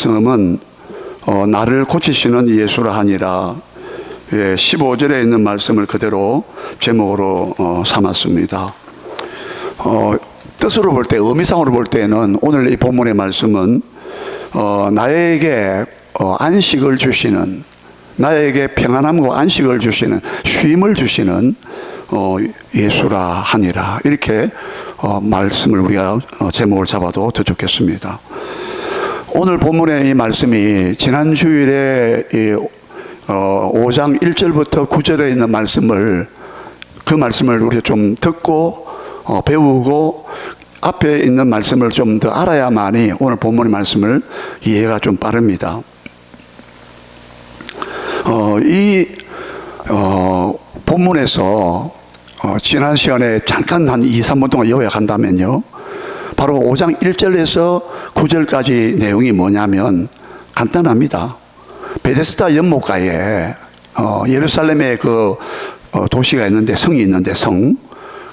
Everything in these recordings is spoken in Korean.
말씀은 나를 고치시는 예수라 하니라. 15절에 있는 말씀을 그대로 제목으로 삼았습니다. 뜻으로 볼 때, 의미상으로 볼 때는 오늘 이 본문의 말씀은 나에게 안식을 주시는, 나에게 평안함과 안식을 주시는, 쉼을 주시는 예수라 하니라. 이렇게 말씀을 우리가 제목을 잡아도 더 좋겠습니다. 오늘 본문의 이 말씀이 지난 주일에 5장 1절부터 9절에 있는 말씀을, 그 말씀을 우리가 좀 듣고 배우고 앞에 있는 말씀을 좀 더 알아야만이 오늘 본문의 말씀을 이해가 좀 빠릅니다. 이 본문에서 지난 시간에 잠깐 한 2, 3분 동안 요약한다면요, 바로 5장 1절에서 9절까지 내용이 뭐냐면 간단합니다. 베데스다 연못가에 예루살렘에 그 도시가 있는데, 성이 있는데,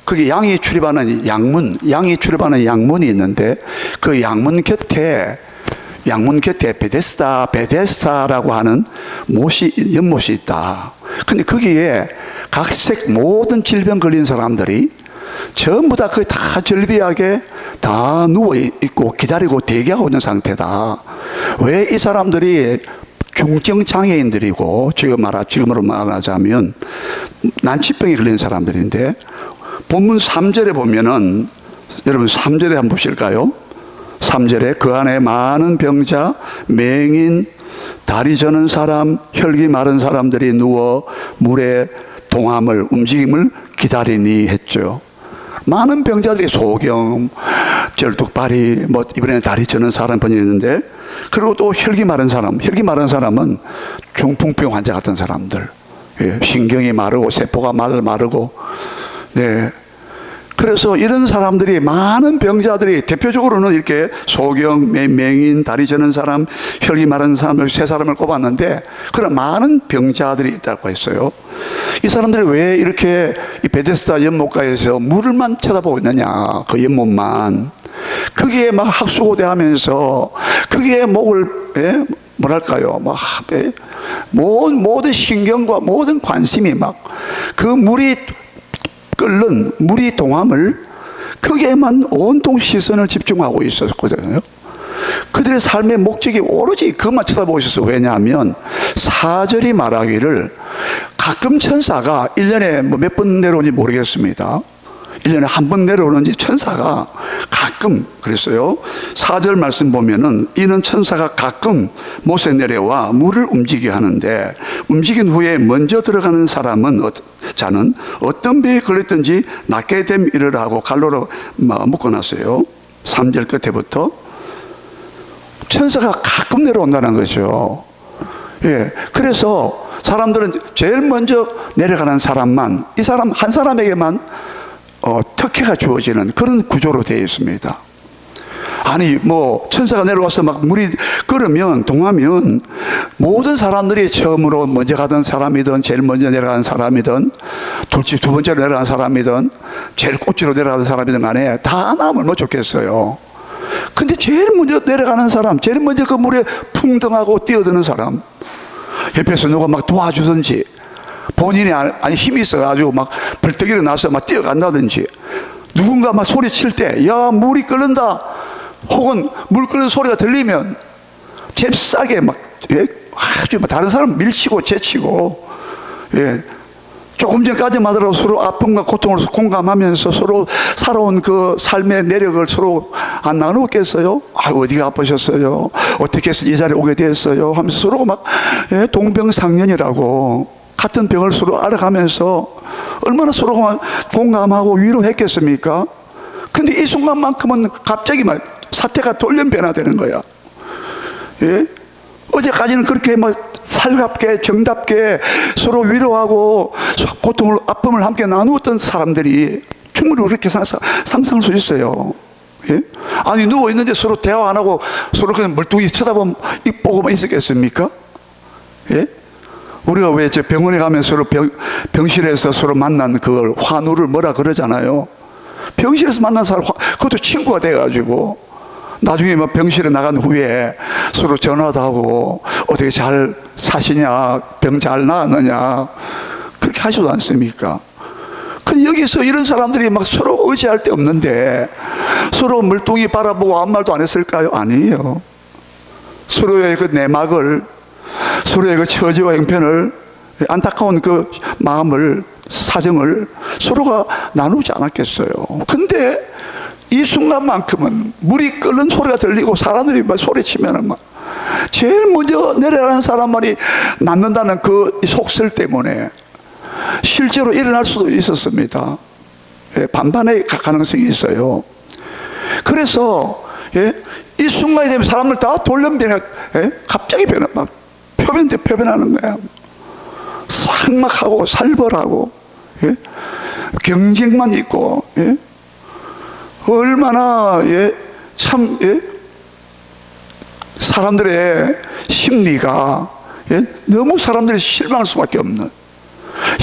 거기 양이 출입하는 양문이 있는데, 그 양문 곁에 베데스다라고 하는 연못이 있다. 근데 거기에 각색 모든 질병 걸린 사람들이 전부 다 거의 다 절비하게 다 누워있고 기다리고 대기하고 있는 상태다. 왜 이 사람들이 중증장애인들이고, 지금으로 말하자면 난치병에 걸린 사람들인데, 본문 3절에 보면은, 여러분 3절에 한번 보실까요? 3절에 그 안에 많은 병자, 맹인, 다리 저는 사람, 혈기 마른 사람들이 누워 물의 동함을, 움직임을 기다리니 했죠. 많은 병자들이 소경, 절뚝발이, 이번에는 다리 저는 사람 번역했는데, 그리고 또 혈기 마른 사람은 중풍병 환자 같은 사람들, 신경이 마르고 세포가 마르고, 그래서 이런 사람들이, 많은 병자들이, 대표적으로는 이렇게 소경, 맹인, 다리 저는 사람, 혈기 마른 사람을 세 사람을 꼽았는데, 그런 많은 병자들이 있다고 했어요. 이 사람들이 왜 이렇게 이 베데스다 연못가에서 물을만 쳐다보고 있느냐, 그 연못만. 거기에 막 학수고대하면서 거기에 모든 신경과 모든 관심이 막 그 물이 끓는 물이 동함을 거기에만 온통 시선을 집중하고 있었거든요. 그들의 삶의 목적이 오로지 그것만 쳐다보고 있었어요. 왜냐하면 4절이 말하기를 가끔 천사가 1년에 몇 번 내려오는지 모르겠습니다. 1년에 한 번 내려오는지 천사가 가끔 그랬어요. 4절 말씀 보면은 이는 천사가 가끔 못에 내려와 물을 움직이게 하는데, 움직인 후에 먼저 들어가는 자는 어떤 병에 걸렸든지 낫게 됨 이르라 하고 갈로로 묶어놨어요. 3절 끝에부터 천사가 가끔 내려온다는 거죠. 그래서 사람들은 제일 먼저 내려가는 사람만, 이 사람 한 사람에게만 특혜가 주어지는 그런 구조로 되어 있습니다. 아니 천사가 내려와서 막 물이 끓으면, 동하면 모든 사람들이 처음으로 먼저 가던 사람이든, 제일 먼저 내려가는 사람이든, 두 번째로 내려가는 사람이든, 제일 꽃으로 내려가는 사람이든 간에 다 나으면 좋겠어요. 근데 제일 먼저 내려가는 사람, 제일 먼저 그 물에 풍덩하고 뛰어드는 사람, 옆에서 누가 막 도와주든지, 본인이 힘이 있어가지고 막 벌떡 일어나서 막 뛰어간다든지, 누군가 막 소리칠 때, 야, 물이 끓는다, 혹은 물 끓는 소리가 들리면 잽싸게 아주 다른 사람 밀치고 제치고, 조금 전까지만 하더라도 서로 아픔과 고통을 공감하면서 서로 살아온 그 삶의 내력을 서로 안 나누었겠어요? 어디가 아프셨어요? 어떻게 해서 이 자리에 오게 됐어요? 하면서 서로 막 동병상련이라고 같은 병을 서로 알아가면서 얼마나 서로 공감하고 위로했겠습니까? 근데 이 순간만큼은 갑자기 막 사태가 돌연변화되는 거야. 어제까지는 그렇게 살갑게 정답게 서로 위로하고 고통을, 아픔을 함께 나누었던 사람들이 충분히 그렇게 상상할 수 있어요. 아니 누워있는데 서로 대화 안 하고 서로 그냥 멀뚱히 보고만 있었겠습니까? 우리가 왜 병원에 가면 서로 병실에서 서로 만난 그걸 환우를 뭐라 그러잖아요. 병실에서 만난 사람, 그것도 친구가 돼가지고 나중에 뭐 병실에 나간 후에 서로 전화도 하고 어떻게 잘 사시냐, 병 잘 나았느냐, 그렇게 하지도 않습니까? 근데 여기서 이런 사람들이 막 서로 의지할 데 없는데 서로 물뚱이 바라보고 아무 말도 안 했을까요? 아니에요. 서로의 그 내막을, 서로의 그 처지와 형편을, 안타까운 그 마음을, 사정을 서로가 나누지 않았겠어요. 근데 이 순간만큼은 물이 끓는 소리가 들리고 사람들이 막 소리치면은 막 제일 먼저 내려가는 사람만이 낫는다는 그 속설 때문에 실제로 일어날 수도 있었습니다. 반반의 가능성이 있어요. 그래서 이 순간이 되면 사람들 다 돌연변해, 갑자기 막 표변하는 거야. 삭막하고 살벌하고, 경쟁만 있고, 얼마나 참 사람들의 심리가 너무 사람들이 실망할 수밖에 없는.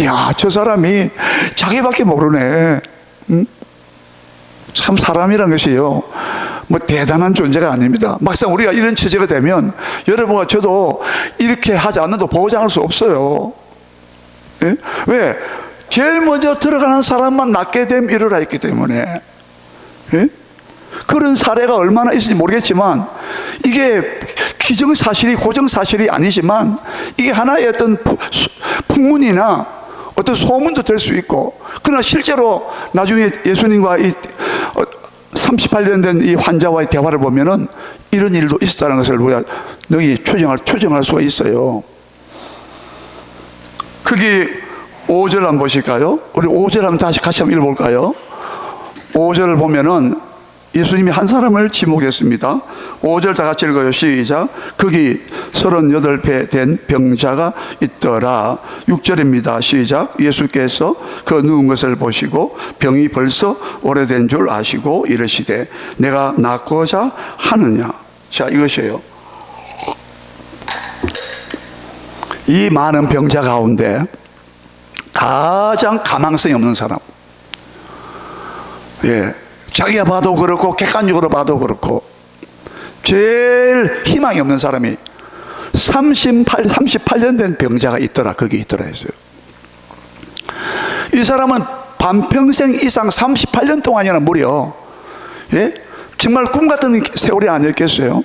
야, 저 사람이 자기밖에 모르네. 참 사람이란 것이요, 뭐 대단한 존재가 아닙니다. 막상 우리가 이런 처지가 되면 여러분과 저도 이렇게 하지 않는다고 보장할 수 없어요. 왜? 제일 먼저 들어가는 사람만 낫게 되면 이르라 했기 때문에. 그런 사례가 얼마나 있을지 모르겠지만 이게 기정사실이 고정사실이 아니지만 이게 하나의 어떤 풍문이나 어떤 소문도 될 수 있고, 그러나 실제로 나중에 예수님과 이 38년 된 이 환자와의 대화를 보면은 이런 일도 있었다는 것을 우리가 능히 추정할 수가 있어요. 거기 5절 한번 보실까요? 우리 5절 한번 다시 같이 한번 읽어볼까요? 5절을 보면은 예수님이 한 사람을 지목했습니다. 5절 다 같이 읽어요. 시작. 거기 38배 된 병자가 있더라. 6절입니다. 시작. 예수께서 그 누운 것을 보시고 병이 벌써 오래된 줄 아시고 이르시되 내가 낫고자 하느냐. 자, 이것이에요. 이 많은 병자 가운데 가장 가망성이 없는 사람, 자기가 봐도 그렇고 객관적으로 봐도 그렇고 제일 희망이 없는 사람이 38년 된 병자가 있더라. 거기 있더라 했어요. 이 사람은 반평생 이상 38년 동안이나 무려 정말 꿈같은 세월이 아니었겠어요?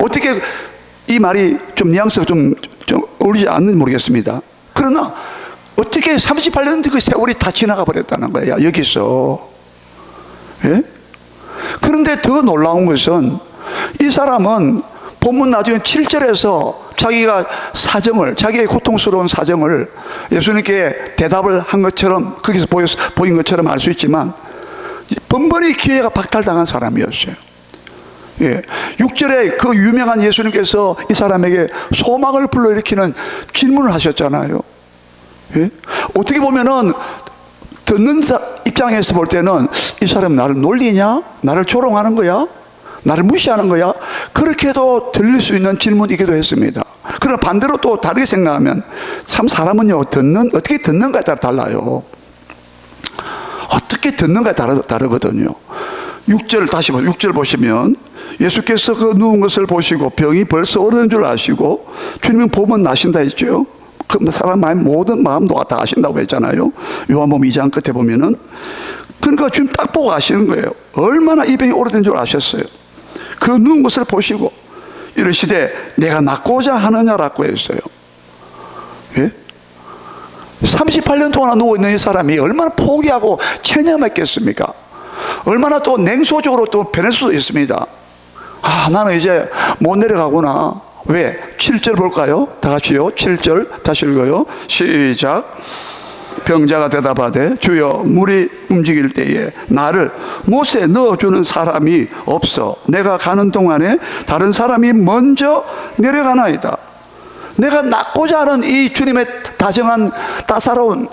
어떻게 이 말이 좀 뉘앙스가 좀 어울리지 않는지 모르겠습니다. 그러나 어떻게 38년 그 세월이 다 지나가 버렸다는 거야, 여기서. 그런데 더 놀라운 것은 이 사람은 본문 나중에 7절에서 자기가 자기의 고통스러운 사정을 예수님께 대답을 한 것처럼, 거기서 보인 것처럼 알 수 있지만 번번이 기회가 박탈당한 사람이었어요. 6절에 그 유명한 예수님께서 이 사람에게 소망을 불러일으키는 질문을 하셨잖아요. 어떻게 보면은 듣는 입장에서 볼 때는 이 사람 나를 놀리냐? 나를 조롱하는 거야? 나를 무시하는 거야? 그렇게도 들릴 수 있는 질문이기도 했습니다. 그러나 반대로 또 다르게 생각하면 참 사람은요, 어떻게 듣는가에 따라 달라요. 어떻게 듣는가에 다르거든요. 6절 다시 6절 보시면 예수께서 그 누운 것을 보시고 병이 벌써 오래된 줄 아시고, 주님은 보면 나신다 했죠. 그 사람 모든 마음도 다 아신다고 했잖아요. 요한복음 2장 끝에 보면은. 그러니까 주님 딱 보고 아시는 거예요. 얼마나 이 병이 오래된 줄 아셨어요. 그 누운 것을 보시고 이르시되 내가 낫고자 하느냐라고 했어요. 38년 동안 누워있는 이 사람이 얼마나 포기하고 체념했겠습니까? 얼마나 또 냉소적으로 또 변할 수도 있습니다. 나는 이제 못 내려가구나. 왜? 7절 볼까요? 다 같이요. 7절 다시 읽어요. 시작. 병자가 대답하되 주여, 물이 움직일 때에 나를 못에 넣어주는 사람이 없어 내가 가는 동안에 다른 사람이 먼저 내려가나이다. 내가 낫고자 하는 이 주님의 다정한 따사로운,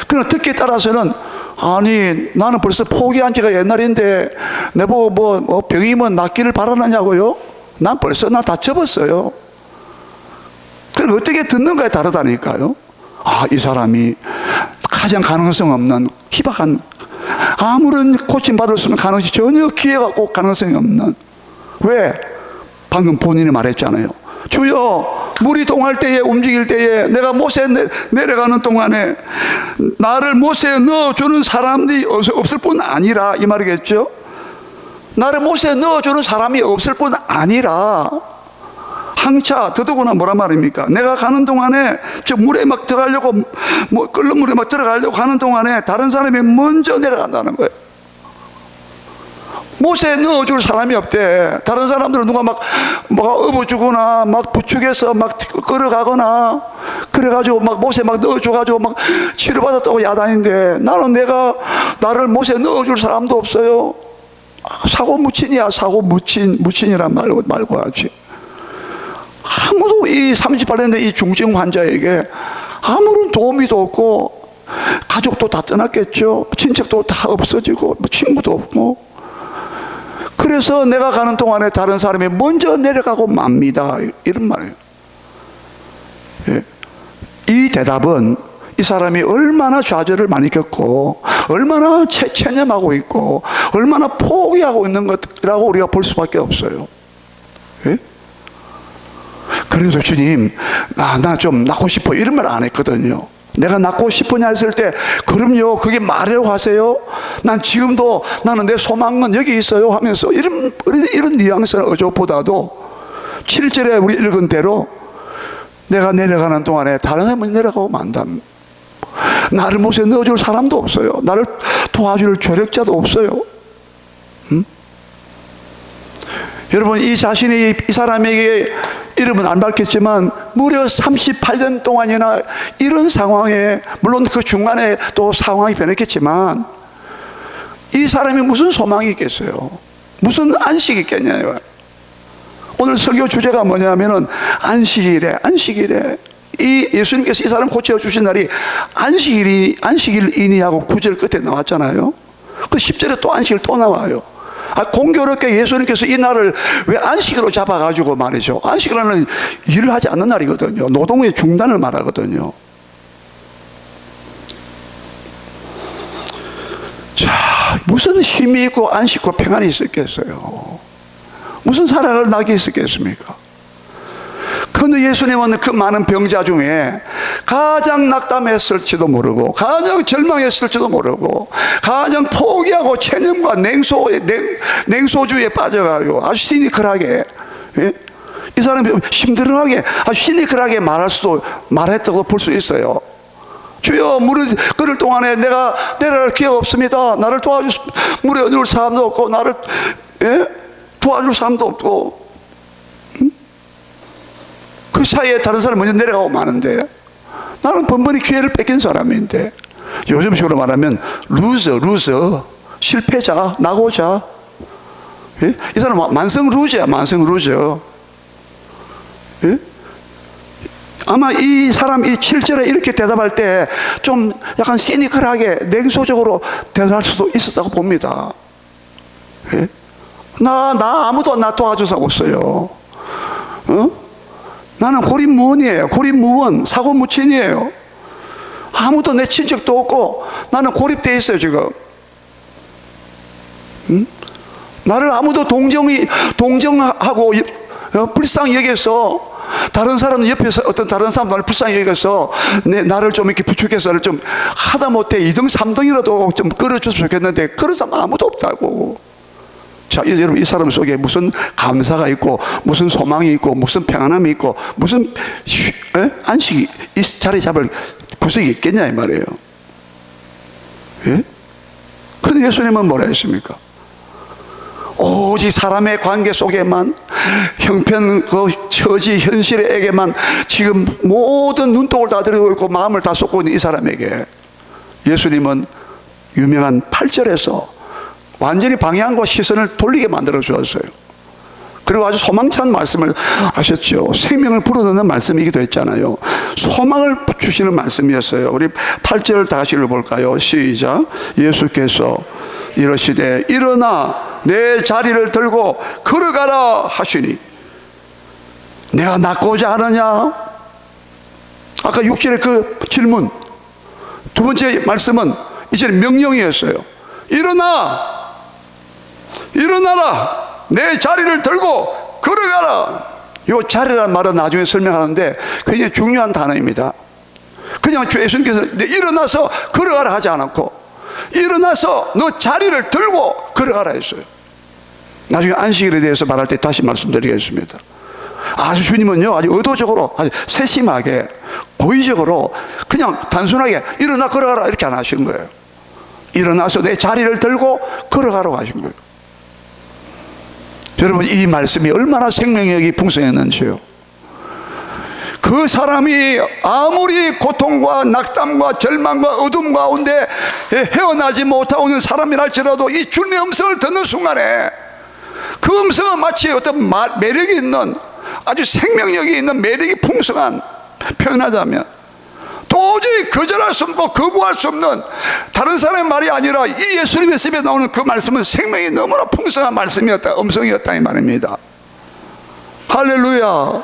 그러나 듣기에 따라서는 아니 나는 벌써 포기한 지가 옛날인데 내보고 뭐 병이면 낫기를 바라느냐고요? 난 벌써 다 접었어요. 그럼 어떻게 듣는가에 다르다니까요. 이 사람이 가장 가능성 없는 희박한 아무런 고침받을 수 있는 가능성이 전혀 기회가 꼭 가능성이 없는. 왜? 방금 본인이 말했잖아요. 주여, 물이 동할 때에, 움직일 때에 내가 못에 내려가는 동안에 나를 못에 넣어주는 사람이 없을 뿐 아니라, 이 말이겠죠? 나를 못에 넣어주는 사람이 없을 뿐 아니라, 항차 더더구나 뭐란 말입니까? 내가 가는 동안에 저 물에 막 들어가려고, 뭐 끓는 물에 막 들어가려고 하는 동안에 다른 사람이 먼저 내려간다는 거예요. 못에 넣어줄 사람이 없대. 다른 사람들은 누가 막 뭐가 업어주거나 막 부축해서 막 끌어가거나 그래가지고 막 못에 막 넣어줘가지고 막 치료받았다고 야단인데, 나는 나를 못에 넣어줄 사람도 없어요. 사고 무친이야. 사고 무친이란 말고 하지. 아무도 이 38년 된 이 중증 환자에게 아무런 도움이도 없고, 가족도 다 떠났겠죠. 친척도 다 없어지고, 친구도 없고. 그래서 내가 가는 동안에 다른 사람이 먼저 내려가고 맙니다. 이런 말이에요. 예. 이 대답은 이 사람이 얼마나 좌절을 많이 겪고, 얼마나 체념하고 있고, 얼마나 포기하고 있는 것이라고 우리가 볼 수밖에 없어요. 예? 그래도 주님, 나 좀 낳고 싶어, 이런 말 안 했거든요. 내가 낳고 싶으냐 했을 때, 그럼요, 그게 말이라고 하세요. 나는 내 소망은 여기 있어요 하면서 이런 뉘앙스나 어조보다도 7절에 우리 읽은 대로 내가 내려가는 동안에 다른 사람은 내려가고 만다. 나를 못에 넣어줄 사람도 없어요. 나를 도와줄 조력자도 없어요. 여러분, 이 사람에게 이름은 안 밝혔지만 무려 38년 동안이나 이런 상황에, 물론 그 중간에 또 상황이 변했겠지만, 이 사람이 무슨 소망이 있겠어요? 무슨 안식이 있겠냐요. 오늘 설교 주제가 뭐냐면은 안식일에 이 예수님께서 이 사람 고쳐주신 날이 안식일이니 하고 9절 끝에 나왔잖아요. 그 10절에 또 안식일 또 나와요. 공교롭게 예수님께서 이 날을 왜 안식일로 잡아가지고 말이죠. 안식일은 일을 하지 않는 날이거든요. 노동의 중단을 말하거든요. 자, 무슨 쉼이 있고 안식과 평안이 있었겠어요? 무슨 사랑을 나게 있었겠습니까? 그런데 예수님은 그 많은 병자 중에 가장 낙담했을지도 모르고, 가장 절망했을지도 모르고, 가장 포기하고 체념과 냉소주의에 빠져가지고 아주 시니컬하게, 예? 이 사람이 힘들어하게 아주 시니컬하게 말했다고 볼 수 있어요. 주여, 물을 끓을 동안에 내가 내려갈 기회가 없습니다. 나를 물에 넣을 사람도 없고, 나를 도와줄 사람도 없고, 그 사이에 다른 사람이 먼저 내려가고 마는데, 나는 번번이 기회를 뺏긴 사람인데, 요즘식으로 말하면 루저, 실패자, 낙오자. 예? 이 사람은 만성 루저야, 만성 루저. 예? 아마 이 사람 이 7절에 이렇게 대답할 때 좀 약간 시니컬하게 냉소적으로 대답할 수도 있었다고 봅니다. 예? 나 아무도 나 도와줄 사람 없어요. 나는 고립무원이에요. 고립무원, 사고무친이에요. 아무도 내 친척도 없고 나는 고립돼 있어요 지금. 나를 아무도 동정하고 불쌍히 여겨서, 다른 사람은 옆에서 어떤 다른 사람 나를 불쌍히 여겨서 나를 좀 이렇게 부축해서 나를 좀 하다못해 2등 3등이라도 좀 끌어줬으면 좋겠는데, 그런 사람 아무도 없다고. 자, 여러분, 이 사람 속에 무슨 감사가 있고, 무슨 소망이 있고, 무슨 평안함이 있고, 무슨 안식이 이 자리 잡을 구석이 있겠냐 이 말이에요. 예? 그런데 예수님은 뭐라 했습니까? 오직 사람의 관계 속에만, 형편 그 처지 현실에게만 지금 모든 눈독을 다 들이고 있고 마음을 다 쏟고 있는 이 사람에게 예수님은 유명한 8절에서 완전히 방향과 시선을 돌리게 만들어 주었어요. 그리고 아주 소망찬 말씀을 하셨죠. 생명을 불어넣는 말씀이기도 했잖아요. 소망을 주시는 말씀이었어요. 우리 8절 다시 읽어볼까요? 시작. 예수께서 이러시되 일어나 내 자리를 들고 걸어가라 하시니, 내가 낫고자 하느냐? 아까 6절의 그 질문, 두 번째 말씀은 이제는 명령이었어요. 일어나라. 내 자리를 들고 걸어가라. 이 자리란 말은 나중에 설명하는데 굉장히 중요한 단어입니다. 그냥 주 예수님께서 일어나서 걸어가라 하지 않았고, 일어나서 너 자리를 들고 걸어가라 했어요. 나중에 안식일에 대해서 말할 때 다시 말씀드리겠습니다. 아주 주님은요, 아주 의도적으로, 아주 세심하게, 고의적으로 그냥 단순하게 일어나 걸어가라 이렇게 안 하신 거예요. 일어나서 내 자리를 들고 걸어가라고 하신 거예요. 여러분, 이 말씀이 얼마나 생명력이 풍성했는지요. 그 사람이 아무리 고통과 낙담과 절망과 어둠 가운데 헤어나지 못하고 있는 사람이랄지라도 이 주님의 음성을 듣는 순간에 그 음성은 마치 어떤 매력이 있는, 아주 생명력이 있는, 매력이 풍성한, 표현하자면 도저히 거절할 수 없고 거부할 수 없는 다른 사람의 말이 아니라 이 예수님의 입에 나오는 그 말씀은 생명이 너무나 풍성한 말씀이었다, 음성이었다 이 말입니다. 할렐루야.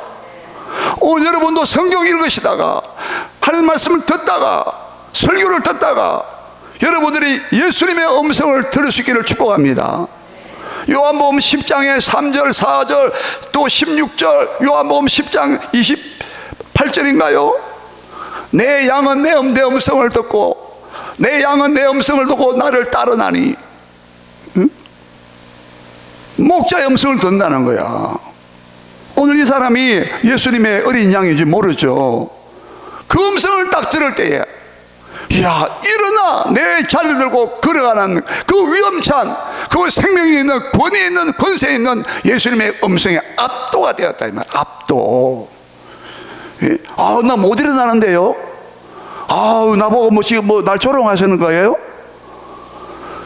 오늘 여러분도 성경 읽으시다가, 하나님 말씀을 듣다가, 설교를 듣다가 여러분들이 예수님의 음성을 들을 수 있기를 축복합니다. 요한복음 10장의 3절 4절 또 16절, 요한복음 10장 28절인가요? 내 양은 내 음성을 듣고, 내 양은 내 음성을 듣고 나를 따르나니. 응? 목자의 음성을 듣는다는 거야. 오늘 이 사람이 예수님의 어린 양인지 모르죠. 그 음성을 딱 들을 때에, 이야, 일어나 내 자리를 들고 걸어가는 그 위험찬, 그 생명이 있는, 권위 있는, 권세 있는 예수님의 음성에 압도가 되었다 이 말. 압도. 아, 나 못 일어나는데요. 아, 나보고 뭐 지금 뭐 날 조롱하시는 거예요?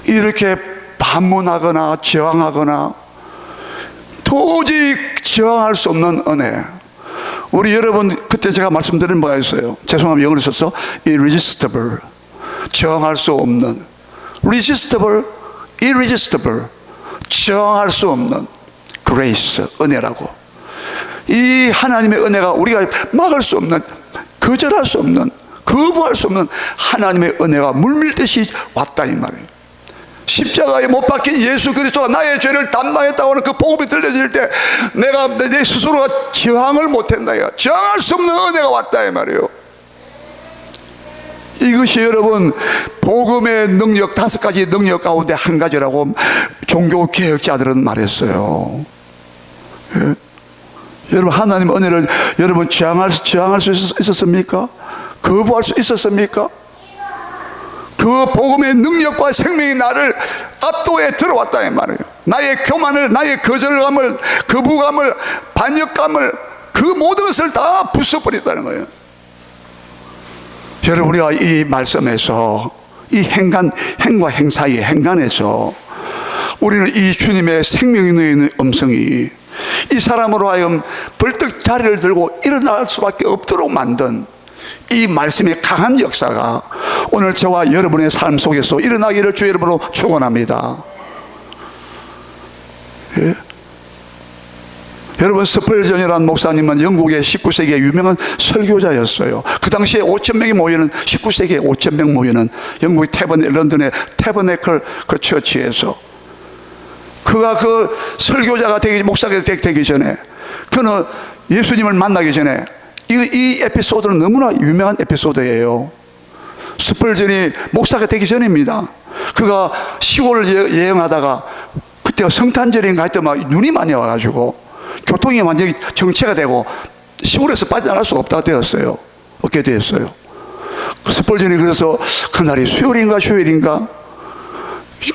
이렇게 반문하거나 저항하거나 도저히 저항할 수 없는 은혜. 우리 여러분, 그때 제가 말씀드린 바가 있어요. 죄송합니다, 영어를 써서 irresistible, 저항할 수 없는, resistible, irresistible, 저항할 수 없는 grace, 은혜라고. 이 하나님의 은혜가 우리가 막을 수 없는, 거절할 수 없는, 거부할 수 없는 하나님의 은혜가 물밀듯이 왔다 이 말이에요. 십자가에 못 박힌 예수 그리스도가 나의 죄를 담당했다고 하는 그 복음이 들려질 때 내가 내 스스로가 저항을 못한다. 저항할 수 없는 은혜가 왔다 이 말이에요. 이것이 여러분 복음의 능력, 5가지 능력 가운데 한 가지라고 종교 개혁자들은 말했어요. 예? 여러분, 하나님 은혜를 여러분 저항할 수 있었습니까? 거부할 수 있었습니까? 그 복음의 능력과 생명이 나를 압도에 들어왔다 이 말이에요. 나의 교만을, 나의 거절감을, 거부감을, 반역감을, 그 모든 것을 다 부숴버렸다는 거예요. 여러분, 우리가 이 말씀에서, 이 행과 행 사이의 행간에서 우리는 이 주님의 생명이 있는 음성이 이 사람으로 하여금 벌떡 자리를 들고 일어날 수밖에 없도록 만든 이 말씀의 강한 역사가 오늘 저와 여러분의 삶 속에서 일어나기를 주의 이름으로 축원합니다. 예? 여러분, 스펄전이라는 목사님은 영국의 19세기의 유명한 설교자였어요. 그 당시에 5,000명이 모이는, 19세기에 5,000명 모이는 영국의 런던의 태버네클 그 처치에서 그가 그 설교자가 목사가 되기 전에, 그는 예수님을 만나기 전에 이 에피소드는 너무나 유명한 에피소드예요. 스펄전이 목사가 되기 전입니다. 그가 시골을 여행하다가 그때 성탄절인가 하여튼 막 눈이 많이 와가지고 교통이 완전히 정체가 되고 시골에서 빠져나갈 수가 없다가 되었어요. 어떻게 되었어요? 스펄전이 그래서 그날이 수요일인가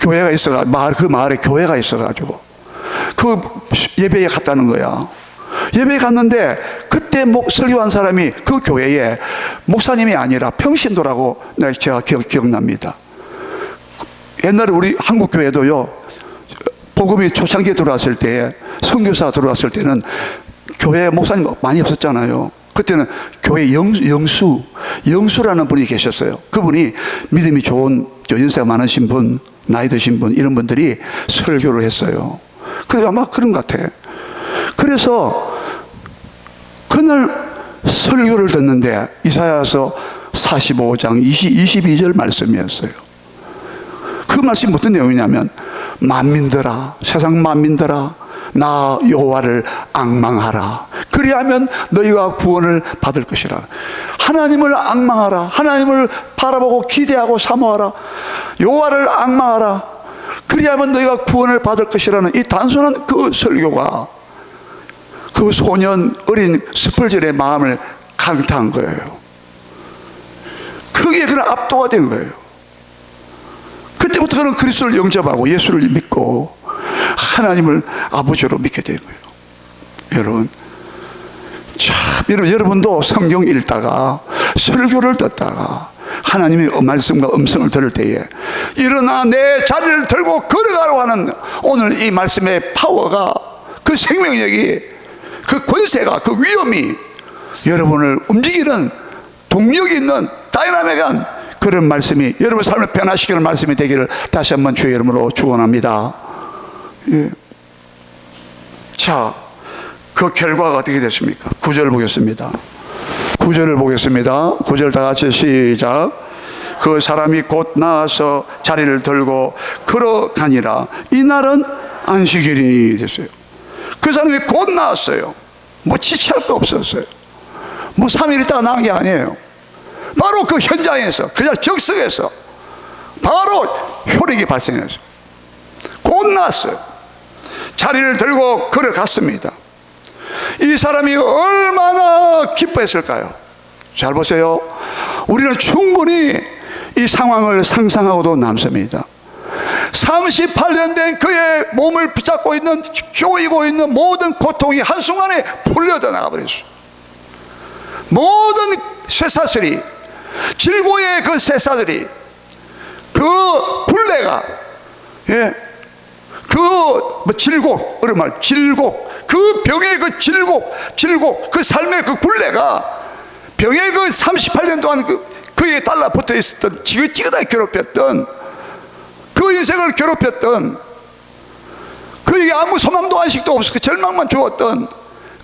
교회가 있어가, 그 마을에 교회가 있어가지고 그 예배에 갔다는 거야. 예배에 갔는데 그때 설교한 사람이 그 교회에 목사님이 아니라 평신도라고 제가 기억납니다. 옛날에 우리 한국 교회도요, 복음이 초창기에 들어왔을 때, 선교사가 들어왔을 때는 교회에 목사님 많이 없었잖아요. 그때는 교회 영수라는 분이 계셨어요. 그분이 믿음이 좋은, 연세가 많으신 분, 나이 드신 분, 이런 분들이 설교를 했어요. 그래서 아마 그런 것 같아. 그래서 그날 설교를 듣는데 이사야서 45장 22절 말씀이었어요. 그 그 말씀이 어떤 내용이냐면, 만민들아, 세상 만민들아, 나 여호와를 앙망하라. 그리하면 너희가 구원을 받을 것이라. 하나님을 앙망하라. 하나님을 바라보고 기대하고 사모하라. 여호와를 앙망하라. 그리하면 너희가 구원을 받을 것이라는 이 단순한 그 설교가 그 소년 어린 스펄전의 마음을 강타한 거예요. 그게 그런 압도가 된 거예요. 그때부터 그는 그리스도를 영접하고 예수를 믿고 하나님을 아버지로 믿게 된 거예요. 여러분, 참, 여러분도 성경 읽다가 설교를 듣다가 하나님의 말씀과 음성을 들을 때에 일어나 내 자리를 들고 걸어가라고 하는 오늘 이 말씀의 파워가, 그 생명력이, 그 권세가, 그 위엄이 여러분을 움직이는 동력이 있는 다이나믹한 그런 말씀이 여러분 삶을 변화시키는 말씀이 되기를 다시 한번 주의 이름으로 축원합니다. 예. 자, 그 결과가 어떻게 됐습니까? 9절을 보겠습니다. 9절을 보겠습니다. 9절 다 같이 시작. 그 사람이 곧 나와서 자리를 들고 걸어가니라. 이날은 안식일이니 됐어요. 그 사람이 곧 나왔어요. 뭐 지체할 거 없었어요. 뭐 3일 있다가 나온 게 아니에요. 바로 그 현장에서, 그냥 적석에서 바로 효력이 발생했어요. 곧 나왔어요. 자리를 들고 걸어갔습니다. 이 사람이 얼마나 기뻐했을까요? 잘 보세요. 우리는 충분히 이 상황을 상상하고도 남습니다. 38년 된 그의 몸을 붙잡고 있는, 조이고 있는 모든 고통이 한순간에 풀려져 나가버렸어요. 모든 쇠사슬이, 질고의 그 쇠사슬이, 그 굴레가, 예, 그 질곡, 어려말 질곡, 그 병의 그 질곡, 그 삶의 그 굴레가, 병의 그 38년 동안 그에 달라붙어 있었던, 지긋지긋하게 괴롭혔던, 그 인생을 괴롭혔던, 그에게 아무 소망도 안식도 없었고 절망만 주었던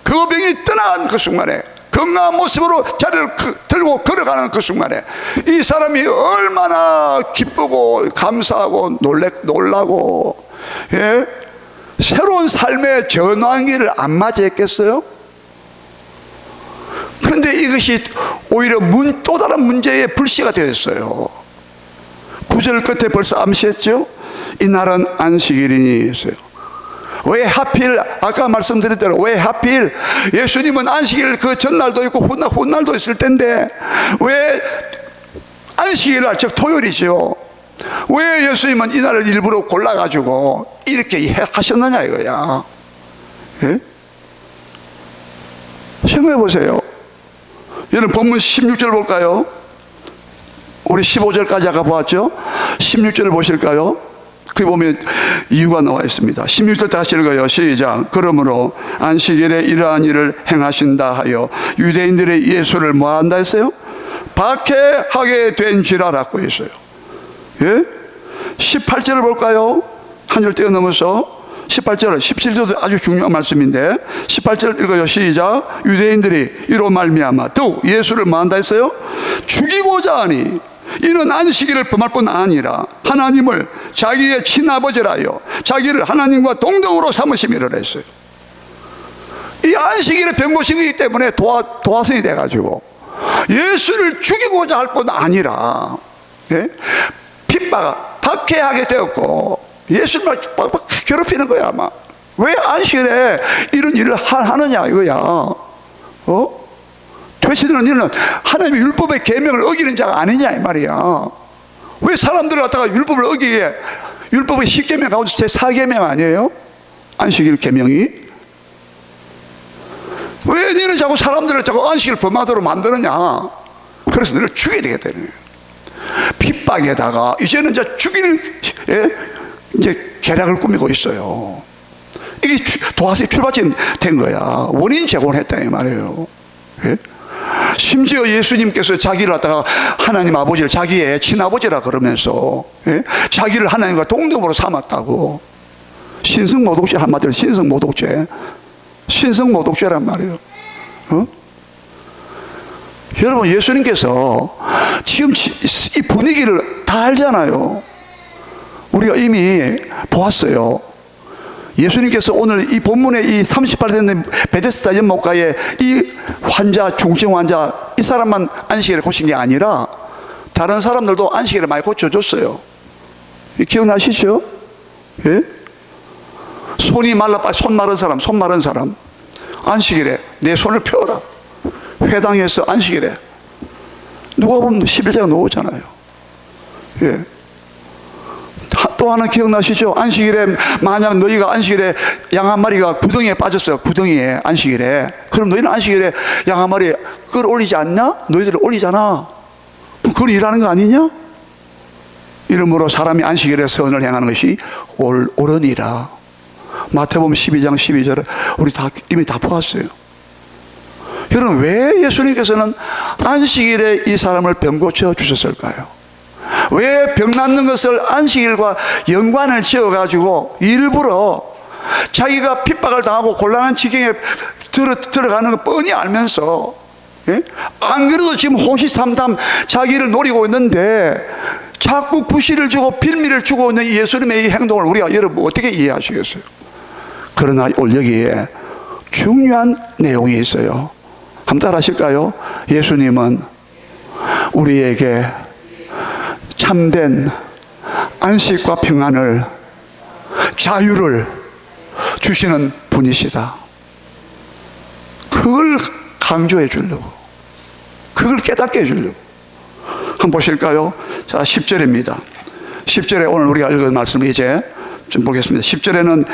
그 병이 떠나간 그 순간에, 건강한 모습으로 자리를 들고 걸어가는 그 순간에 이 사람이 얼마나 기쁘고 감사하고 놀라고, 예? 새로운 삶의 전환기를 안 맞이했겠어요? 그런데 이것이 오히려 또 다른 문제의 불씨가 되었어요. 9절 끝에 벌써 암시했죠? 이날은 안식일이니 했어요. 왜 하필, 아까 말씀드린 대로 왜 하필 예수님은 안식일 그 전날도 있고 훗날도 있을 텐데 왜 안식일날, 즉 토요일이죠, 왜 예수님은 이날을 일부러 골라가지고 이렇게 하셨느냐 이거야. 예? 생각해 보세요. 여러분 본문 16절 볼까요? 우리 15절까지 아까 보았죠? 16절을 보실까요? 거기 보면 이유가 나와 있습니다. 16절 다시 읽어요. 시작. 그러므로 안식일에 이러한 일을 행하신다 하여 유대인들의 예수를 뭐 한다 했어요? 박해하게 된지라라고 했어요. 예? 18절을 볼까요? 한 절 뛰어넘어서 18절, 17절도 아주 중요한 말씀인데 18절 읽어요. 시작. 유대인들이 이로 말미암아 더욱 예수를 뭐 한다 했어요? 죽이고자 하니 이는 안식일을 범할 뿐 아니라 하나님을 자기의 친아버지라 하여 자기를 하나님과 동등으로 삼으심이라 했어요. 이 안식일에 병고신이기 때문에 도화선이 돼가지고 예수를 죽이고자 할 뿐 아니라, 예? 박해하게 되었고 예수를 막 괴롭히는 거야. 아마 왜 안식일에 이런 일을 하느냐 이거야. 되시는 일은 하나님의 율법의 계명을 어기는 자가 아니냐 이 말이야. 왜 사람들을 갖다가 율법을 어기게, 율법의 10계명 가운데 제 4계명 아니에요? 안식일 계명이. 왜 너는 자꾸 사람들을 자꾸 안식일 범하도록 만드느냐. 그래서 너를 죽여야 되겠다는 거예요. 핍박에다가 이제는 이제 죽일, 예? 이제 계략을 꾸미고 있어요. 이게 도화선이 출발점 된 거야. 원인 제공을 했다 이 말이에요. 예? 심지어 예수님께서 자기를 갖다가 하나님 아버지를 자기의 친아버지라 그러면서, 예? 자기를 하나님과 동등으로 삼았다고. 신성모독죄, 한마디로 신성모독죄란 말이에요. 여러분 예수님께서 지금 이 분위기를 다 알잖아요. 우리가 이미 보았어요. 예수님께서 오늘 이 본문에 이 38대 되는 베데스다 연못가에 이 환자, 중증 환자, 이 사람만 안식일에 고친 게 아니라 다른 사람들도 안식일에 많이 고쳐줬어요. 기억나시죠? 예? 손이 손 마른 사람 안식일에 내 손을 펴라. 회당에서 안식일에 누가 보면 11자가 나오잖아요. 예. 또 하나 기억나시죠? 안식일에 만약 너희가 안식일에 양 한 마리가 구덩이에 빠졌어요. 구덩이에 안식일에. 그럼 너희는 안식일에 양 한 마리 끌어올리지 않냐? 너희들을 올리잖아. 그건 일하는 거 아니냐? 이러므로 사람이 안식일에 선을 행하는 것이 옳으니라. 마태복음 12장 12절에 우리 이미 다 보았어요. 여러분, 왜 예수님께서는 안식일에 이 사람을 병 고쳐 주셨을까요? 왜 병 낫는 것을 안식일과 연관을 지어가지고 일부러 자기가 핍박을 당하고 곤란한 지경에 들어가는 거 뻔히 알면서, 예? 안 그래도 지금 호시탐탐 자기를 노리고 있는데 자꾸 구실을 주고 빌미를 주고 있는 예수님의 이 행동을 우리가 여러분 어떻게 이해하시겠어요? 그러나 오늘 여기에 중요한 내용이 있어요. 한번 따라 하실까요? 예수님은 우리에게 참된 안식과 평안을, 자유를 주시는 분이시다. 그걸 강조해 주려고, 그걸 깨닫게 해주려고. 한번 보실까요? 자, 10절입니다. 10절에 오늘 우리가 읽은 말씀을 이제 좀 보겠습니다. 10절에는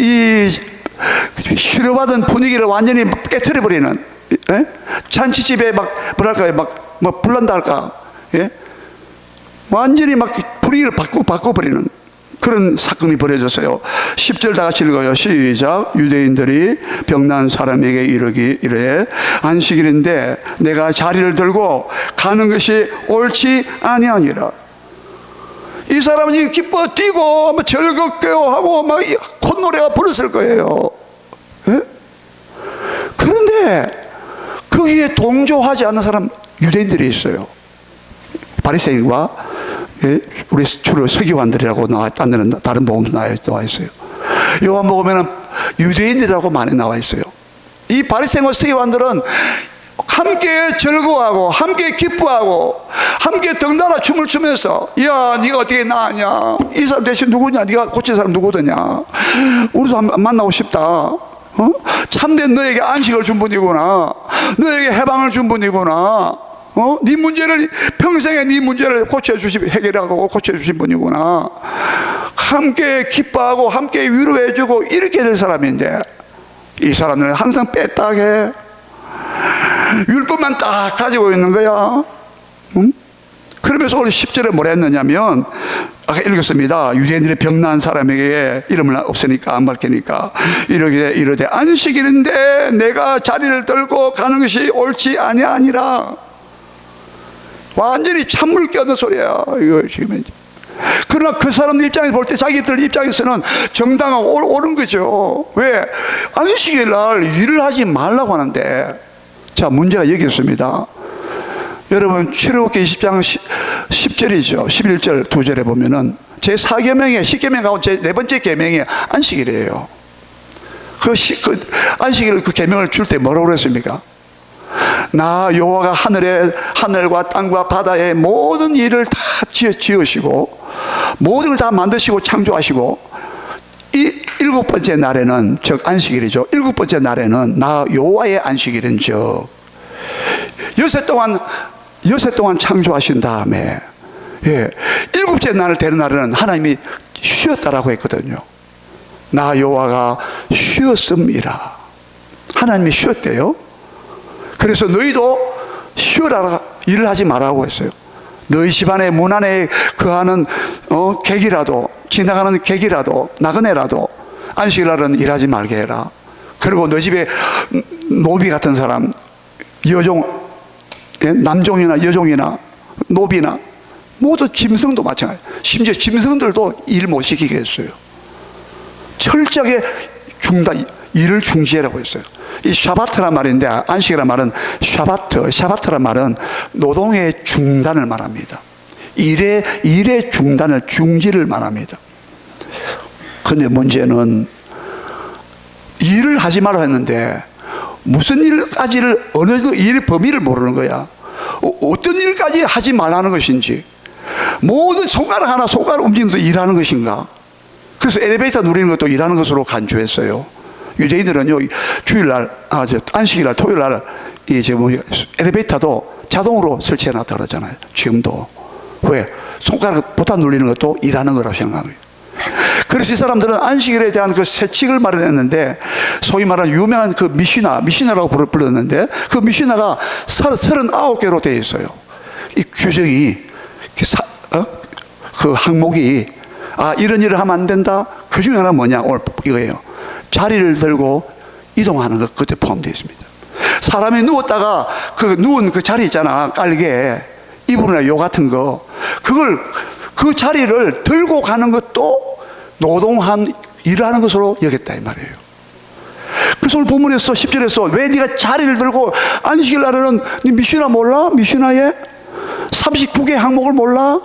이 치료받은 분위기를 완전히 깨트려버리는, 예? 잔치집에 막 뭐랄까요, 막 불난다 할까, 예? 완전히 막 분위기를 바꿔버리는 그런 사건이 벌어졌어요. 10절 다 같이 읽어요. 시작. 유대인들이 병난 사람에게 이르되 안식일인데 내가 자리를 들고 가는 것이 옳지 아니하니라. 이 사람이 기뻐 뛰고 막 즐겁게 하고 막 콧노래가 불었을 거예요. 예? 그런데 거기에 동조하지 않는 사람, 유대인들이 있어요. 바리새인과, 예? 우리 주로 서기관들이라고 나왔다는 다른 복음도 나와 있어요. 요한복음에는 유대인들이라고 많이 나와 있어요. 이 바리새인과 서기관들은 함께 즐거워하고 함께 기뻐하고 함께 덩달아 춤을 추면서, 야, 네가 어떻게 나았냐, 이 사람 대신 누구냐, 네가 고칠 사람 누구더냐, 우리도 한번 만나고 싶다, 참된 너에게 안식을 준 분이구나, 너에게 해방을 준 분이구나, 네 문제를, 평생에 네 문제를 해결하고 고쳐주신 분이구나, 함께 기뻐하고 함께 위로해주고 이렇게 될 사람인데, 이 사람들은 항상 빼딱해. 율법만 딱 가지고 있는 거야. 응? 그러면서 오늘 10절에 뭐라 했느냐면, 아까 읽었습니다. 유대인들의 병난 사람에게 이름을 없으니까 안 밝히니까 이르되 안식일인데 내가 자리를 들고 가는 것이 옳지 아니하니라. 완전히 찬물 껴는 소리야 이거 지금. 그러나 그 사람들 입장에서 볼 때, 자기들 입장에서는 정당하고 옳은 거죠. 왜? 안식일 날 일을 하지 말라고 하는데. 자, 문제가 여기 있습니다. 여러분, 출애굽기 20장 10절이죠 11절 2절에 보면은 제4계명에 10계명하고 제4번째 계명이 안식일이에요. 그 안식일 그 계명을 줄 때 뭐라고 그랬습니까? 나 여호와가 하늘과 땅과 바다의 모든 일을 다 지으시고 모든 걸 다 만드시고 창조하시고, 이 7번째 날에는, 즉 안식일이죠, 7번째 날에는 나 여호와의 안식일인즉 여섯 동안 창조하신 다음에, 예, 7번째 날을 되는 날에는 하나님이 쉬었다라고 했거든요. 나 여호와가 쉬었습니다. 하나님이 쉬었대요. 그래서 너희도 쉬어라, 일을 하지 말라고 했어요. 너희 집안의 문 안에 거하는 객이라도, 지나가는 객이라도, 나그네라도 안식일날은 일하지 말게 해라. 그리고 너희 집에 노비 같은 사람, 여종, 남종이나 여종이나 노비나 모두 짐승도 마찬가지, 심지어 짐승들도 일 못 시키게 했어요. 철저하게 일을 중지하라고 했어요. 이 샤바트란 말인데, 안식이란 말은 샤바트란 말은 노동의 중단을 말합니다. 일의 중단을, 중지를 말합니다. 근데 문제는 일을 하지 말라 했는데 무슨 일까지를, 어느 정도 일의 범위를 모르는 거야. 어떤 일까지 하지 말라는 것인지, 모든 손가락 하나 손가락 움직이는 것도 일하는 것인가. 그래서 엘리베이터 누리는 것도 일하는 것으로 간주했어요. 유대인들은요, 주일날, 안식일날, 토요일날 엘리베이터도 자동으로 설치해 놨다 그러잖아요. 지금도. 왜? 손가락 보탄 누리는 것도 일하는 거라고 생각해요. 그래서 이 사람들은 안식일에 대한 그 세칙을 마련했는데, 소위 말하는 유명한 그 미시나라고 불렀는데, 그 미시나가 39개로 되어 있어요. 이 규정이, 그 항목이, 이런 일을 하면 안 된다. 그 중에 하나는 뭐냐? 오늘 이거예요. 자리를 들고 이동하는 것, 그때 포함되어 있습니다. 사람이 누웠다가 누운 그 자리 있잖아. 깔개, 이불이나 요 같은 거. 그 자리를 들고 가는 것도 노동한 일하는 것으로 여겼다 이 말이에요. 그래서 오늘 본문에서 10절에서 왜 네가 자리를 들고 안식일 날에는 네 미슈나 몰라? 미슈나에 39개 항목을 몰라?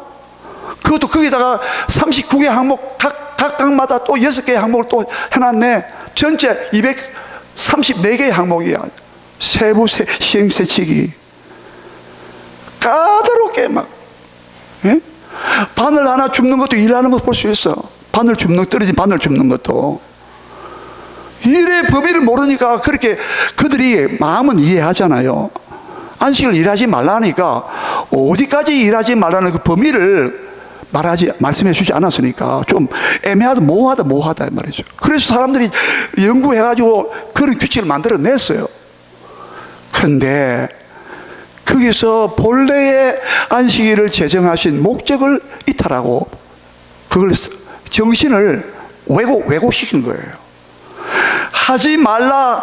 그것도 거기다가 39개 항목 각각마다 또 6개의 항목을 또 해놨네. 전체 234개의 항목이야. 세부 시행세칙이 까다롭게 막, 예? 바늘 하나 줍는 것도 일하는 것 볼 수 있어. 떨어진 바늘 줍는 것도. 일의 범위를 모르니까 그렇게 그들이 마음은 이해하잖아요. 안식을 일하지 말라니까 어디까지 일하지 말라는 그 범위를 말씀해 주지 않았으니까 좀 애매하다, 모호하다 말이죠. 그래서 사람들이 연구해가지고 그런 규칙을 만들어냈어요. 그런데 거기서 본래의 안식일을 제정하신 목적을 이탈하고 그걸 정신을 왜곡시킨 거예요. 하지 말라,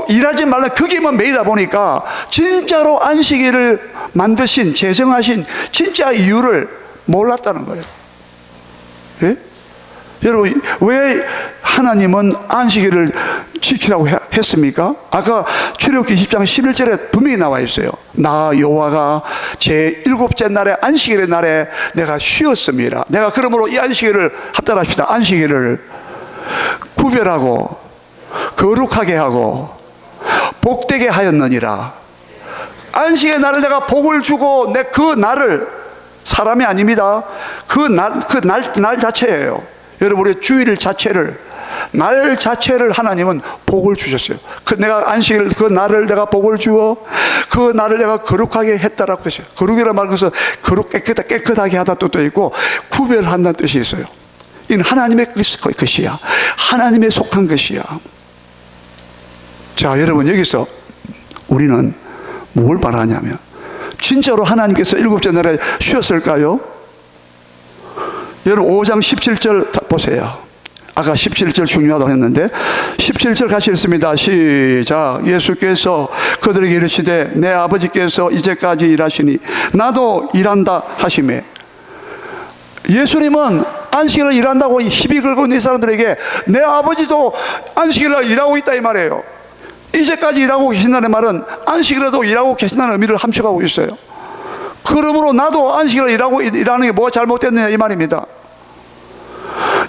일하지 말라, 거기만 매이다 보니까 진짜로 안식일을 제정하신 진짜 이유를 몰랐다는 거예요. 예? 여러분, 왜 하나님은 안식일을 지키라고 했습니까? 아까 출애굽기 20장 11절에 분명히 나와 있어요. 나 여호와가 제 7째 날에 안식일의 날에 내가 쉬었습니다. 내가 그러므로 이 안식일을 합달합시다. 안식일을 구별하고 거룩하게 하고 복되게 하였느니라. 안식의 날을 내가 복을 주고 그 날을, 사람이 아닙니다. 그 날 자체예요. 여러분, 우리 주일 자체를, 날 자체를 하나님은 복을 주셨어요. 내가 안식일 그 날을 내가 복을 주어 그 날을 내가 거룩하게 했다라고 했어요. 거룩이라는 말, 그래서 깨끗하게 하다 뜻도 있고 구별한다는 뜻이 있어요. 이는 하나님의 것이야. 하나님의 속한 것이야. 자, 여러분, 여기서 우리는 뭘 말하냐면, 진짜로 하나님께서 7째 날에 쉬었을까요? 여러분, 5장 17절 보세요. 아까 17절 중요하다고 했는데 17절 같이 읽습니다. 시작. 예수께서 그들에게 이르시되 내 아버지께서 이제까지 일하시니 나도 일한다 하시매. 예수님은 안식일을 일한다고 시비 걸고 있는 사람들에게 내 아버지도 안식일을 일하고 있다 이 말이에요. 이제까지 일하고 계신다는 말은 안식일에도 일하고 계신다는 의미를 함축하고 있어요. 그러므로 나도 안식일을 일하는 게 뭐가 잘못됐느냐 이 말입니다.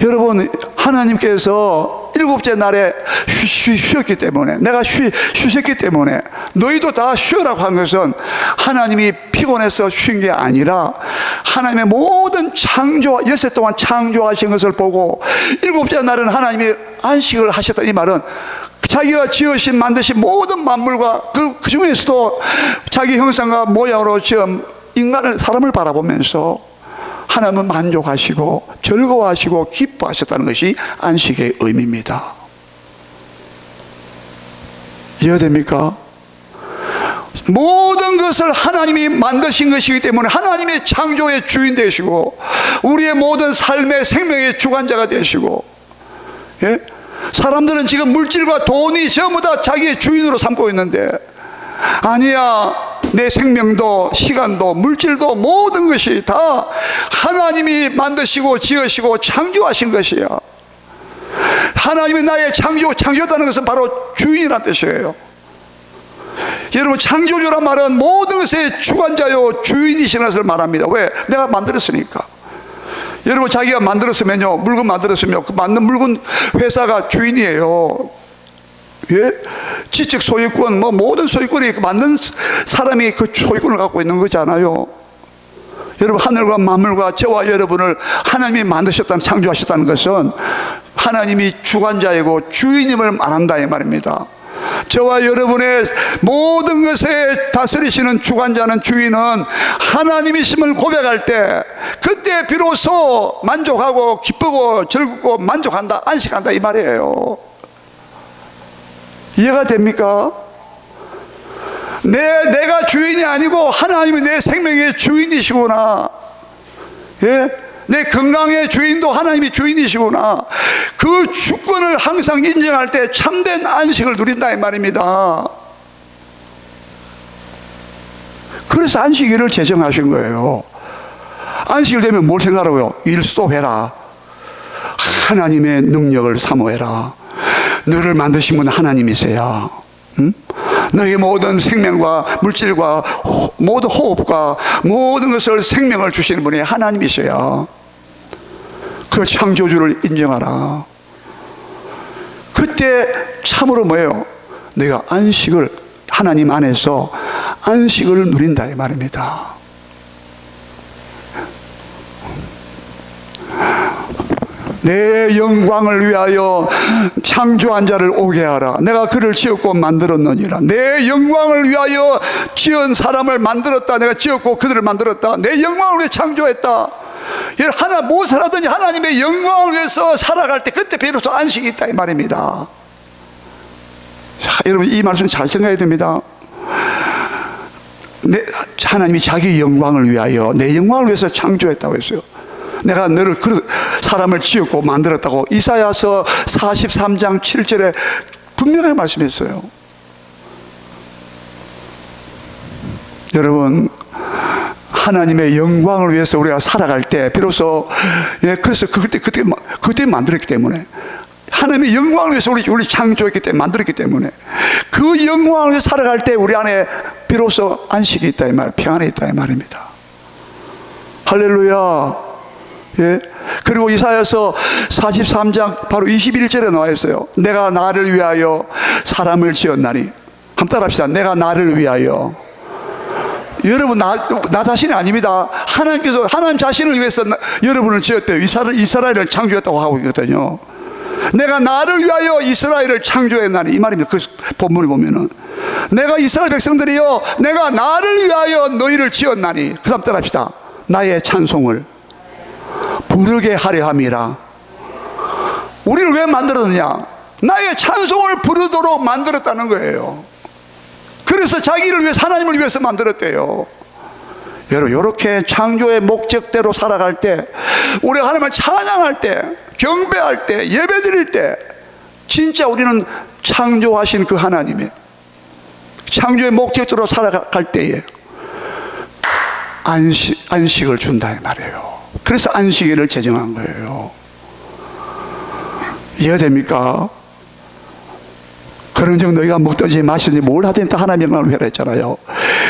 여러분, 하나님께서 7째 날에 쉬었기 때문에, 내가 쉬셨기 때문에 너희도 다 쉬어라고 한 것은 하나님이 피곤해서 쉰 게 아니라 하나님의 모든 엿새 동안 창조하신 것을 보고 7째 날은 하나님이 안식을 하셨다 이 말은 자기가 지으신 만드신 모든 만물과 그 중에서도 자기 형상과 모양으로 지은 사람을 바라보면서 하나님은 만족하시고 즐거워하시고 기뻐하셨다는 것이 안식의 의미입니다. 이해됩니까? 모든 것을 하나님이 만드신 것이기 때문에 하나님의 창조의 주인 되시고 우리의 모든 삶의 생명의 주관자가 되시고, 예? 사람들은 지금 물질과 돈이 전부 다 자기의 주인으로 삼고 있는데, 아니야, 내 생명도 시간도 물질도 모든 것이 다 하나님이 만드시고 지으시고 창조하신 것이야. 하나님이 나의 창조했다는 것은 바로 주인이라는 뜻이에요. 여러분, 창조주란 말은 모든 모든 것의 주관자요 주인이신 것을 말합니다. 왜? 내가 만들었으니까. 여러분, 자기가 만들었으면요, 물건 만들었으면 그 만든 물건 회사가 주인이에요. 예? 지적 소유권, 뭐 모든 소유권이 만든 사람이 그 소유권을 갖고 있는 거잖아요. 여러분, 하늘과 만물과 저와 여러분을 하나님이 만드셨다는, 창조하셨다는 것은 하나님이 주관자이고 주인임을 말한다 이 말입니다. 저와 여러분의 모든 것에 다스리시는 주관자는, 주인은 하나님이심을 고백할 때, 그때 비로소 만족하고 기쁘고 즐겁고 만족한다, 안식한다 이 말이에요. 이해가 됩니까? 내가 주인이 아니고 하나님이 내 생명의 주인이시구나. 예? 내 건강의 주인도 하나님이 주인이시구나. 그 주권을 항상 인정할 때 참된 안식을 누린다 이 말입니다. 그래서 안식일을 제정하신 거예요. 안식일 되면 뭘 생각하고요? 일 스톱해라. 하나님의 능력을 사모해라. 너를 만드신 분은 하나님이세요. 응? 너의 모든 생명과 물질과 모든 호흡과 모든 것을, 생명을 주시는 분이 하나님이셔요. 그 창조주를 인정하라. 그때 참으로 뭐예요? 내가 안식을, 하나님 안에서 안식을 누린다 이 말입니다. 내 영광을 위하여 창조한 자를 오게 하라. 내가 그를 지었고 만들었느니라. 내 영광을 위하여 지은 사람을 만들었다. 내가 지었고 그들을 만들었다. 내 영광을 위해 창조했다. 하나 무엇을 하든지 하나님의 영광을 위해서 살아갈 때, 그때 비로소 안식이 있다 이 말입니다. 자, 여러분, 이 말씀 잘 생각해야 됩니다. 하나님이 자기 영광을 위하여, 내 영광을 위해서 창조했다고 했어요. 내가 너를, 그 사람을 지었고 만들었다고 이사야서 43장 7절에 분명하게 말씀했어요. 여러분, 하나님의 영광을 위해서 우리가 살아갈 때 비로소, 예, 그래서 그때 만들었기 때문에, 하나님의 영광을 위해서 우리 창조했기 때문에, 만들었기 때문에, 그 영광을 위해서 살아갈 때 우리 안에 비로소 안식이 있다 이 말, 평안이 있다 이 말입니다. 할렐루야. 예. 그리고 이사야서 43장 바로 21절에 나와 있어요. 내가 나를 위하여 사람을 지었나니. 한번 따라합시다. 내가 나를 위하여. 여러분, 나 자신이 아닙니다. 하나님께서 하나님 자신을 위해서 여러분을 지었대요. 이스라엘을 창조했다고 하고 있거든요. 내가 나를 위하여 이스라엘을 창조했나니 이 말입니다. 그 본문을 보면은, 내가 이스라엘 백성들이여, 내가 나를 위하여 너희를 지었나니. 그 다음 따라합시다. 나의 찬송을 부르게 하려 함이라. 우리를 왜 만들었느냐? 나의 찬송을 부르도록 만들었다는 거예요. 그래서 자기를 위해서, 하나님을 위해서 만들었대요. 여러분, 이렇게 창조의 목적대로 살아갈 때, 우리가 하나님을 찬양할 때, 경배할 때, 예배드릴 때, 진짜 우리는 창조하신 그 하나님의 창조의 목적대로 살아갈 때에 안식을 준다 이 말이에요. 그래서 안식일을 제정한 거예요. 이해됩니까? 그런즉 너희가 먹든지 마시든지 뭘 하든지 다 하나님의 영광을 위하라 했잖아요.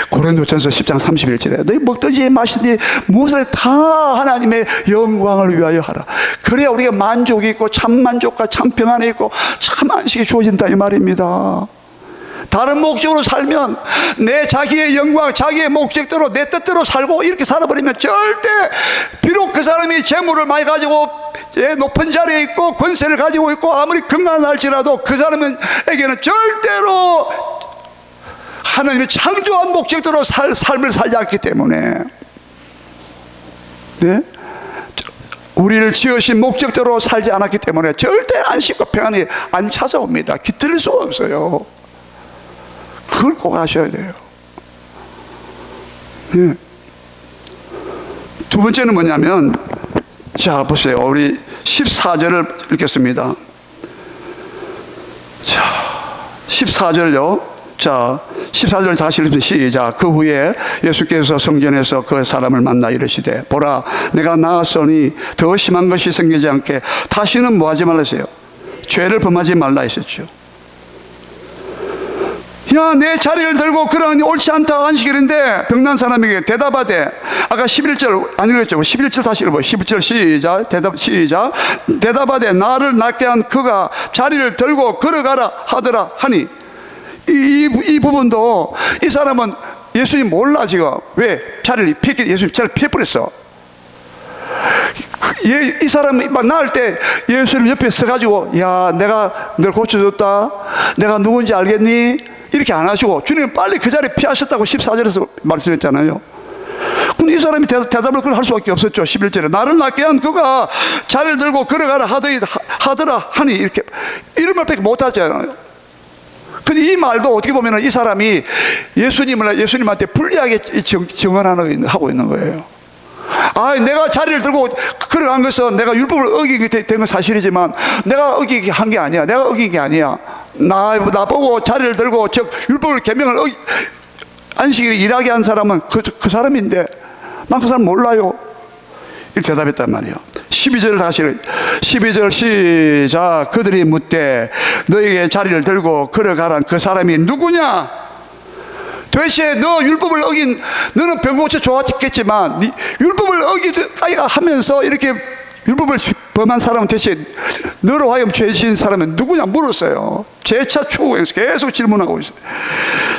고린도전서 10장 31절에 너희 먹든지 마시든지 무엇을 다 하나님의 영광을 위하여 하라. 그래야 우리가 만족이 있고 참 만족과 참 평안이 있고 참 안식이 주어진다 이 말입니다. 다른 목적으로 살면, 내 자기의 영광, 자기의 목적대로 내 뜻대로 살고 이렇게 살아버리면 절대, 비록 그 사람이 재물을 많이 가지고 높은 자리에 있고 권세를 가지고 있고 아무리 건강한 할지라도 그 사람에게는 절대로 하나님의 창조한 목적대로 삶을 살지 않기 때문에, 네? 우리를 지으신 목적대로 살지 않았기 때문에 절대 안식과 평안이 안 찾아옵니다. 깃들일 수가 없어요. 그걸 꼭 아셔야 돼요. 네. 두 번째는 뭐냐면, 자 보세요. 우리 14절을 읽겠습니다. 자 14절요. 자 14절 다시 읽습니다. 시작. 그 후에 예수께서 성전에서 그 사람을 만나 이르시되, 보라 내가 나았으니 더 심한 것이 생기지 않게 다시는 뭐 하지 말라 했어요? 죄를 범하지 말라 했었죠. 야, 내 자리를 들고 그러니 옳지 않다 안식일인데 병난 사람에게 대답하되, 아까 11절 안 읽었죠? 11절 다시 읽어봐요. 11절 시작. 대답하되 나를 낫게 한 그가 자리를 들고 걸어가라 하더라 하니, 이 부분도 이 사람은 예수님 몰라 지금. 왜? 예수님 자리를 피해버렸어. 이 사람이 막 나을 때 예수님 옆에 서가지고, 야, 내가 널 고쳐줬다, 내가 누군지 알겠니? 이렇게 안 하시고 주님은 빨리 그 자리에 피하셨다고 14절에서 말씀했잖아요. 근데 이 사람이 대답을 그걸 할 수밖에 없었죠. 11절에 나를 낫게 한 그가 자리를 들고 걸어가라 하더라 하니, 이렇게 이런 말밖에 못하잖아요. 근데 이 말도 어떻게 보면 이 사람이 예수님한테 불리하게 하고 있는 거예요. 아, 내가 자리를 들고 걸어간 것은 내가 율법을 어기게 된 건 사실이지만 내가 어기게 한 게 아니야. 내가 어긴 게 아니야. 나 보고 자리를 들고 즉 율법을 계명을 안식일에 일하게 한 사람은 그 사람인데 난 그 사람 몰라요. 이렇게 대답했단 말이에요. 12절 다시 12절 시작. 그들이 묻되 너에게 자리를 들고 걸어가란 그 사람이 누구냐? 도대체 너 율법을 어긴, 너는 병 고쳐 좋았겠지만 율법을 어기가 하면서 이렇게 율법을 범한 사람은 대체 너로 하여금 죄 지은 사람은 누구냐 물었어요. 재차 추구해서 계속 질문하고 있어요.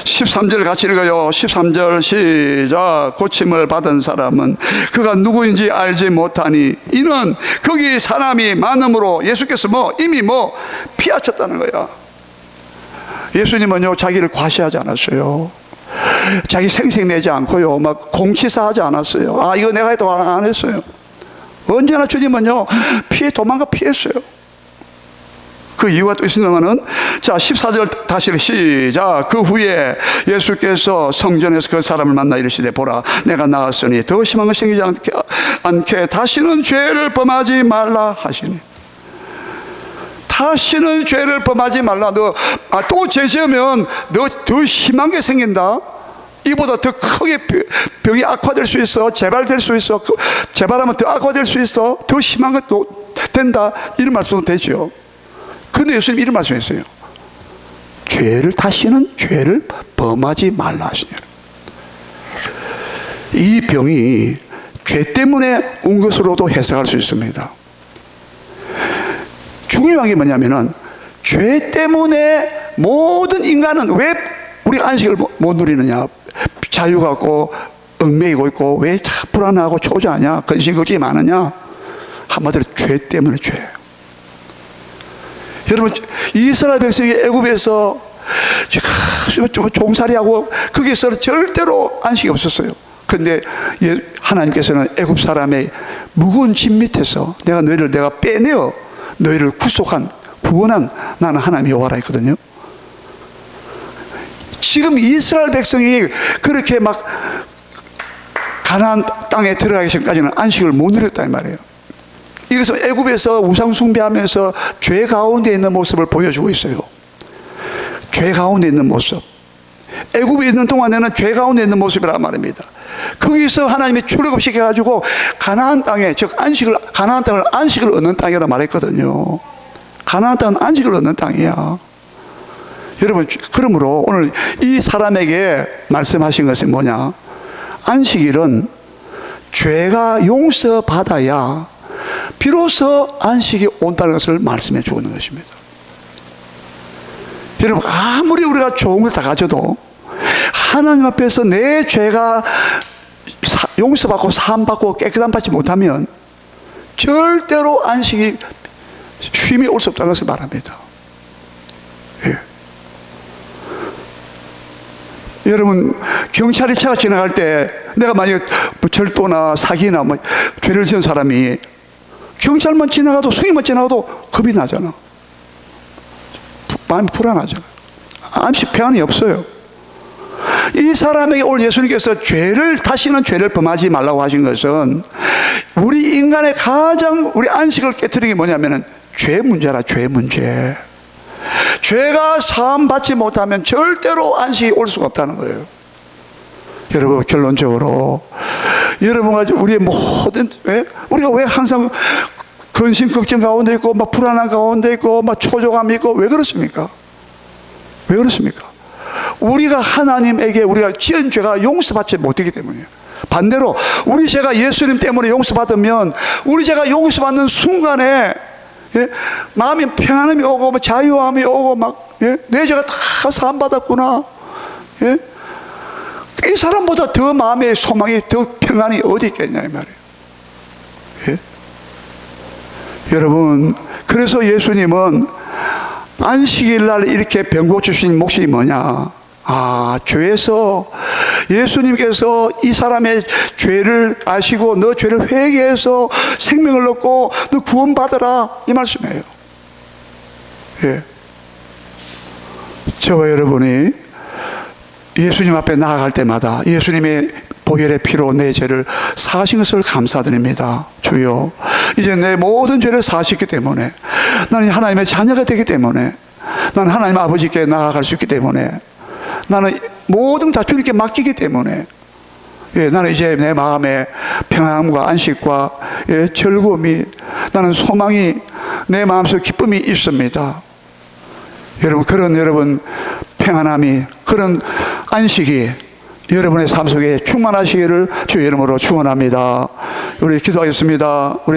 13절 같이 읽어요. 13절 시작. 고침을 받은 사람은 그가 누구인지 알지 못하니 이는 거기 사람이 많음으로 예수께서 이미 피하셨다는 거야. 예수님은요 자기를 과시하지 않았어요. 자기 생색내지 않고요 막 공치사하지 않았어요. 아, 이거 내가 해도 안 했어요. 언제나 주님은요 피했어요. 그 이유가 또 있으면은, 자 14절 다시 시작. 그 후에 예수께서 성전에서 그 사람을 만나 이르시되 보라 내가 나았으니 더 심한 것 생기지 않게 다시는 죄를 범하지 말라 하시니. 다시는 죄를 범하지 말라. 너 또 죄 지으면 너 더 심한 게 생긴다. 이보다 더 크게 병이 악화될 수 있어. 재발될 수 있어. 재발하면 더 악화될 수 있어. 더 심한 것도 된다. 이런 말씀도 되죠. 그런데 예수님 이런 말씀했어요. 다시는 죄를 범하지 말라 하시냐. 이 병이 죄 때문에 온 것으로도 해석할 수 있습니다. 중요한 게 뭐냐면은 죄 때문에 모든 인간은 왜 우리가 안식을 못 누리느냐, 자유가 없고 얽매이고 있고 왜 불안하고 초조하냐, 근심 걱정이 많으냐, 한마디로 죄 때문에 죄. 여러분 이스라엘 백성이 애굽에서 종살이하고 거기서 절대로 안식이 없었어요. 그런데 하나님께서는 애굽 사람의 무거운 짐 밑에서 내가 빼내어 너희를 구원한 나는 하나님 여호와라 했거든요. 지금 이스라엘 백성이 그렇게 막 가나안 땅에 들어가기 전까지는 안식을 못 누렸단 말이에요. 이것은 애굽에서 우상 숭배하면서 죄 가운데 있는 모습을 보여주고 있어요. 죄 가운데 있는 모습. 애굽에 있는 동안에는 죄 가운데 있는 모습이란 말입니다. 거기서 하나님이 출애굽시켜가지고 가나안 땅에, 즉 가나안 땅을 안식을 얻는 땅이라 말했거든요. 가나안 땅은 안식을 얻는 땅이야. 여러분, 그러므로 오늘 이 사람에게 말씀하신 것은 뭐냐? 안식일은 죄가 용서받아야 비로소 안식이 온다는 것을 말씀해 주는 것입니다. 여러분, 아무리 우리가 좋은 걸 다 가져도 하나님 앞에서 내 죄가 용서받고 사함받고 깨끗함 받지 못하면 절대로 안식이 쉼이 올 수 없다는 것을 말합니다. 예. 여러분, 경찰이 차가 지나갈 때 내가 만약에 절도나 사기나 죄를 지은 사람이 경찰만 지나가도, 승인만 지나가도 겁이 나잖아. 마음이 불안하잖아. 안식 평안이 없어요. 이 사람에게 오늘 예수님께서 다시는 죄를 범하지 말라고 하신 것은 우리 인간의 우리 안식을 깨트리는 게 뭐냐면은 죄 문제라, 죄 문제. 죄가 사함받지 못하면 절대로 안식이 올 수가 없다는 거예요. 여러분, 결론적으로 여러분과 우리의 모든, 우리가 왜 항상 근심 걱정 가운데 있고 막 불안한 가운데 있고 막 초조감이 있고 왜 그렇습니까? 왜 그렇습니까? 우리가 하나님에게 우리가 지은 죄가 용서받지 못하기 때문이에요. 반대로 우리 죄가 예수님 때문에 용서받으면 우리 죄가 용서받는 순간에 마음이 평안함이 오고 자유함이 오고 막 내 죄가 다 사함받았구나. 이 사람보다 더 마음의 소망이 더 평안이 어디 있겠냐 이 말이에요. 여러분, 그래서 예수님은 안식일 날 이렇게 병 고치신 목적이 뭐냐? 죄에서 예수님께서 이 사람의 죄를 아시고 너 죄를 회개해서 생명을 얻고 너 구원받아라 이 말씀이에요. 저와 여러분이 예수님 앞에 나아갈 때마다 예수님의 보혈의 피로 내 죄를 사하신 것을 감사드립니다. 주여, 이제 내 모든 죄를 사하셨기 때문에 나는 하나님의 자녀가 되기 때문에 나는 하나님 아버지께 나아갈 수 있기 때문에 나는 모든 다 주님께 맡기기 때문에 나는 이제 내 마음에 평안과 안식과 즐거움이, 나는 소망이, 내 마음속 기쁨이 있습니다. 여러분, 그런 평안함이, 그런 안식이 여러분의 삶 속에 충만하시기를 주의 이름으로 축원합니다. 우리 기도하겠습니다. 우리